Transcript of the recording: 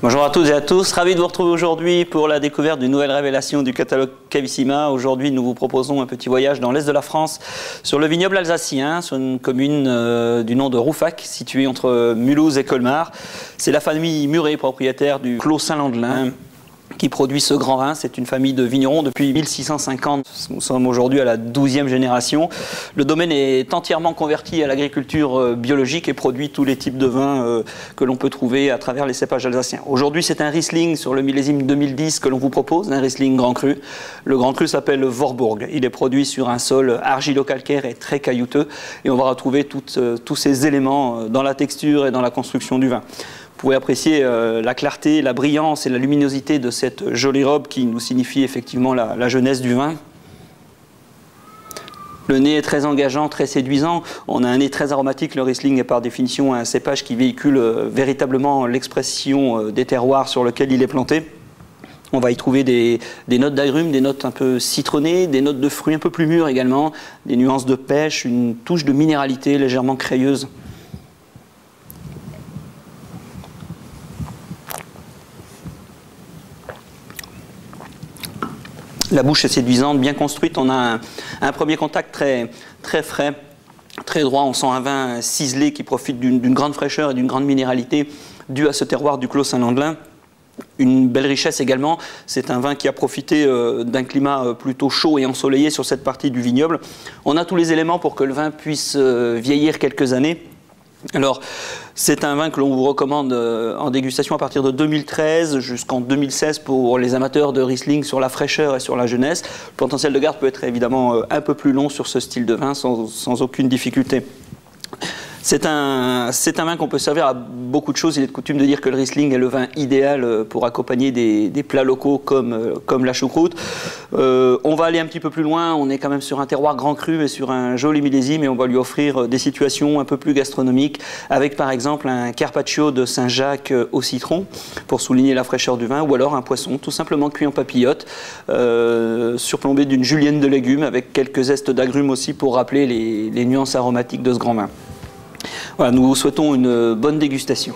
Bonjour à toutes et à tous, ravi de vous retrouver aujourd'hui pour la découverte d'une nouvelle révélation du catalogue Cavissima. Aujourd'hui, nous vous proposons un petit voyage dans l'est de la France sur le vignoble alsacien, sur une commune du nom de Rouffach, située entre Mulhouse et Colmar. C'est la famille Muret, propriétaire du Clos Saint-Landelin, qui produit ce grand vin. C'est une famille de vignerons depuis 1650. Nous sommes aujourd'hui à la 12e génération. Le domaine est entièrement converti à l'agriculture biologique et produit tous les types de vins que l'on peut trouver à travers les cépages alsaciens. Aujourd'hui, c'est un Riesling sur le millésime 2010 que l'on vous propose, un Riesling Grand Cru. Le Grand Cru s'appelle Warburg. Il est produit sur un sol argilo-calcaire et très caillouteux. Et on va retrouver tous ces éléments dans la texture et dans la construction du vin. Vous pouvez apprécier la clarté, la brillance et la luminosité de cette jolie robe qui nous signifie effectivement la jeunesse du vin. Le nez est très engageant, très séduisant. On a un nez très aromatique. Le Riesling est par définition un cépage qui véhicule véritablement l'expression des terroirs sur lesquels il est planté. On va y trouver des notes d'agrumes, des notes un peu citronnées, des notes de fruits un peu plus mûrs également, des nuances de pêche, une touche de minéralité légèrement crayeuse. La bouche est séduisante, bien construite. On a un premier contact très frais, très droit. On sent un vin ciselé qui profite d'une grande fraîcheur et d'une grande minéralité due à ce terroir du Clos Saint-Landelin. Une belle richesse également. C'est un vin qui a profité d'un climat plutôt chaud et ensoleillé sur cette partie du vignoble. On a tous les éléments pour que le vin puisse vieillir quelques années. Alors, c'est un vin que l'on vous recommande en dégustation à partir de 2013 jusqu'en 2016 pour les amateurs de Riesling sur la fraîcheur et sur la jeunesse. Le potentiel de garde peut être évidemment un peu plus long sur ce style de vin sans aucune difficulté. C'est un vin qu'on peut servir à beaucoup de choses. Il est de coutume de dire que le Riesling est le vin idéal pour accompagner des plats locaux comme la choucroute. On va aller un petit peu plus loin. On est quand même sur un terroir grand cru et sur un joli millésime, et on va lui offrir des situations un peu plus gastronomiques avec par exemple un carpaccio de Saint-Jacques au citron pour souligner la fraîcheur du vin, ou alors un poisson tout simplement cuit en papillote surplombé d'une julienne de légumes avec quelques zestes d'agrumes aussi pour rappeler les nuances aromatiques de ce grand vin. Voilà, nous vous souhaitons une bonne dégustation.